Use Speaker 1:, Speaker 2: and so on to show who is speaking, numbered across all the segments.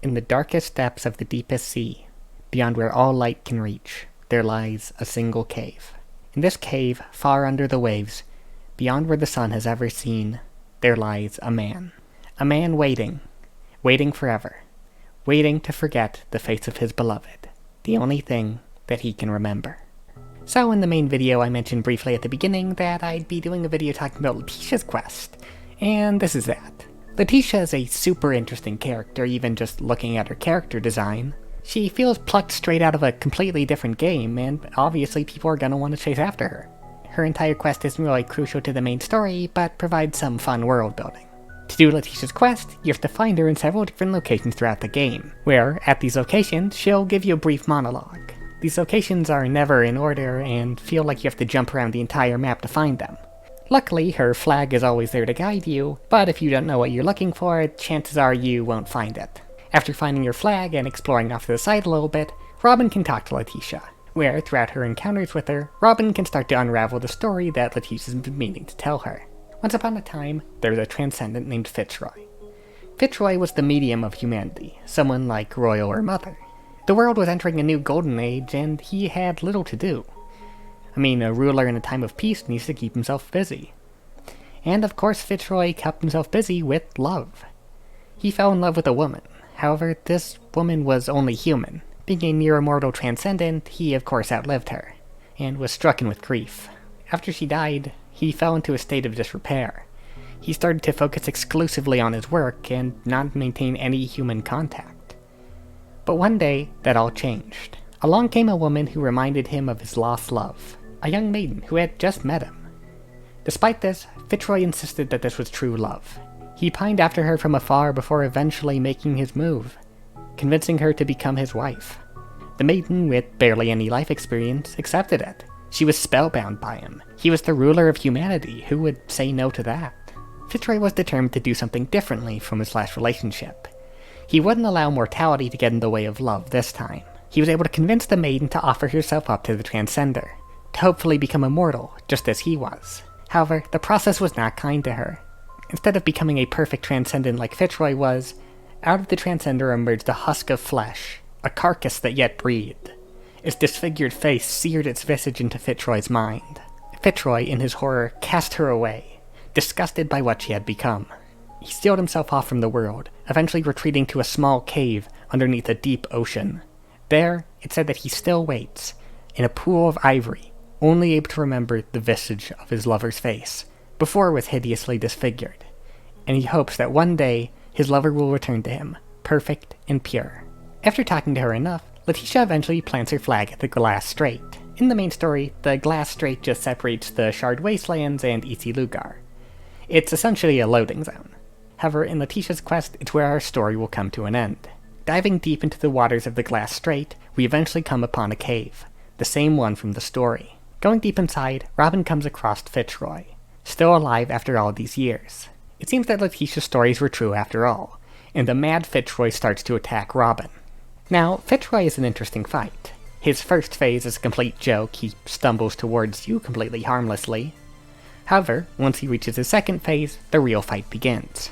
Speaker 1: In the darkest depths of the deepest sea, beyond where all light can reach, there lies a single cave. In this cave, far under the waves, beyond where the sun has ever seen, there lies a man. A man waiting forever, waiting to forget the face of his beloved, the only thing that he can remember. So in the main video I mentioned briefly at the beginning that I'd be doing a video talking about Letitia's quest, and this is that. Letitia is a super interesting character, even just looking at her character design. She feels plucked straight out of a completely different game, and obviously people are gonna want to chase after her. Her entire quest isn't really crucial to the main story, but provides some fun world building. To do Letitia's quest, you have to find her in several different locations throughout the game, where, at these locations, she'll give you a brief monologue. These locations are never in order, and feel like you have to jump around the entire map to find them. Luckily, her flag is always there to guide you, but if you don't know what you're looking for, chances are you won't find it. After finding your flag and exploring off to the side a little bit, Robin can talk to Letitia, where, throughout her encounters with her, Robin can start to unravel the story that Letitia's been meaning to tell her. Once upon a time, there was a transcendent named Fitzroy. Fitzroy was the medium of humanity, someone like Royal or Mother. The world was entering a new golden age, and he had little to do. I mean, a ruler in a time of peace needs to keep himself busy. And of course Fitzroy kept himself busy with love. He fell in love with a woman. However, this woman was only human. Being a near-immortal transcendent, he of course outlived her, and was stricken with grief. After she died, he fell into a state of disrepair. He started to focus exclusively on his work, and not maintain any human contact. But one day, that all changed. Along came a woman who reminded him of his lost love, a young maiden who had just met him. Despite this, Fitzroy insisted that this was true love. He pined after her from afar before eventually making his move, convincing her to become his wife. The maiden, with barely any life experience, accepted it. She was spellbound by him. He was the ruler of humanity. Who would say no to that? Fitzroy was determined to do something differently from his last relationship. He wouldn't allow mortality to get in the way of love this time. He was able to convince the maiden to offer herself up to the Transcender, to hopefully become immortal, just as he was. However, the process was not kind to her. Instead of becoming a perfect Transcendent like Fitzroy was, out of the Transcender emerged a husk of flesh, a carcass that yet breathed. Its disfigured face seared its visage into Fitzroy's mind. Fitzroy, in his horror, cast her away, disgusted by what she had become. He sealed himself off from the world, eventually retreating to a small cave underneath a deep ocean. There, it said that he still waits, in a pool of ivory, only able to remember the visage of his lover's face, before it was hideously disfigured, and he hopes that one day his lover will return to him, perfect and pure. After talking to her enough, Letitia eventually plants her flag at the Glass Strait. In the main story, the Glass Strait just separates the Shard Wastelands and Isi Lugar. It's essentially a loading zone. However, in Letitia's quest, it's where our story will come to an end. Diving deep into the waters of the Glass Strait, we eventually come upon a cave, the same one from the story. Going deep inside, Robin comes across Fitzroy, still alive after all these years. It seems that Letitia's stories were true after all, and the mad Fitzroy starts to attack Robin. Now, Fitzroy is an interesting fight. His first phase is a complete joke. He stumbles towards you completely harmlessly. However, once he reaches his second phase, the real fight begins.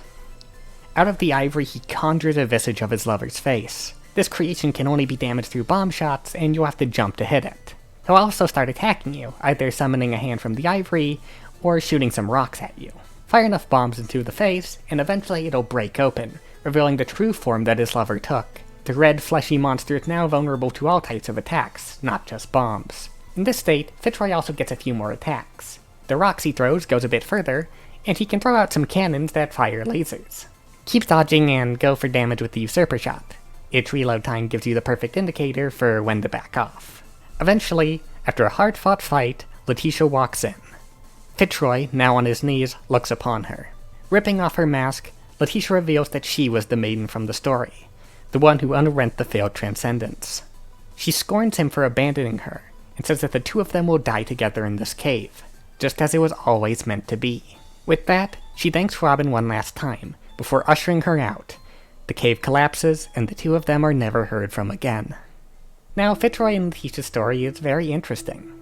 Speaker 1: Out of the ivory, he conjures a visage of his lover's face. This creation can only be damaged through bomb shots, and you'll have to jump to hit it. He'll also start attacking you, either summoning a hand from the ivory, or shooting some rocks at you. Fire enough bombs into the face, and eventually it'll break open, revealing the true form that his lover took. The red, fleshy monster is now vulnerable to all types of attacks, not just bombs. In this state, Fitzroy also gets a few more attacks. The rocks he throws goes a bit further, and he can throw out some cannons that fire lasers. Keep dodging and go for damage with the Usurper Shot. Its reload time gives you the perfect indicator for when to back off. Eventually, after a hard-fought fight, Letitia walks in. Fitzroy, now on his knees, looks upon her. Ripping off her mask, Letitia reveals that she was the maiden from the story, the one who underwent the failed transcendence. She scorns him for abandoning her, and says that the two of them will die together in this cave, just as it was always meant to be. With that, she thanks Robin one last time, before ushering her out. The cave collapses, and the two of them are never heard from again. Now, Fitzroy in Letitia's story is very interesting.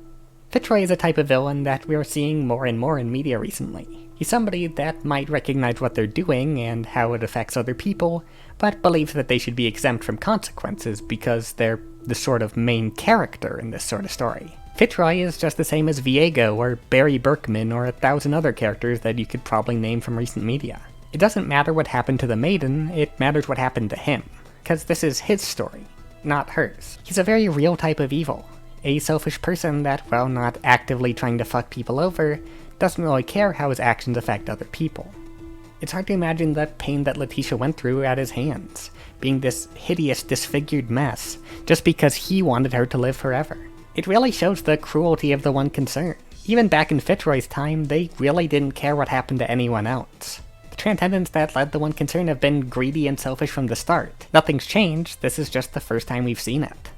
Speaker 1: Fitzroy is a type of villain that we are seeing more and more in media recently. He's somebody that might recognize what they're doing and how it affects other people, but believes that they should be exempt from consequences because they're the sort of main character in this sort of story. Fitzroy is just the same as Viego or Barry Berkman or 1,000 other characters that you could probably name from recent media. It doesn't matter what happened to the maiden, it matters what happened to him, because this is his story, not hers. He's a very real type of evil, a selfish person that, while not actively trying to fuck people over, doesn't really care how his actions affect other people. It's hard to imagine the pain that Letitia went through at his hands, being this hideous, disfigured mess, just because he wanted her to live forever. It really shows the cruelty of the one concerned. Even back in Fitzroy's time, they really didn't care what happened to anyone else. The transcendents that led the one concerned have been greedy and selfish from the start. Nothing's changed, this is just the first time we've seen it.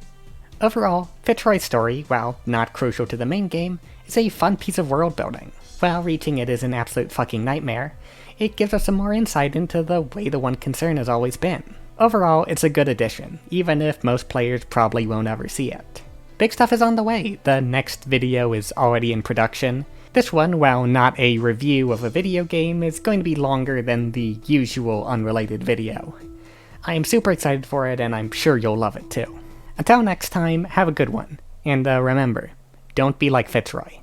Speaker 1: Overall, Fitzroy's story, while not crucial to the main game, is a fun piece of world building. While reaching it is an absolute fucking nightmare, it gives us some more insight into the way the one concern has always been. Overall, it's a good addition, even if most players probably won't ever see it. Big stuff is on the way. The next video is already in production. This one, while not a review of a video game, is going to be longer than the usual unrelated video. I am super excited for it, and I'm sure you'll love it too. Until next time, have a good one. And remember, don't be like Fitzroy.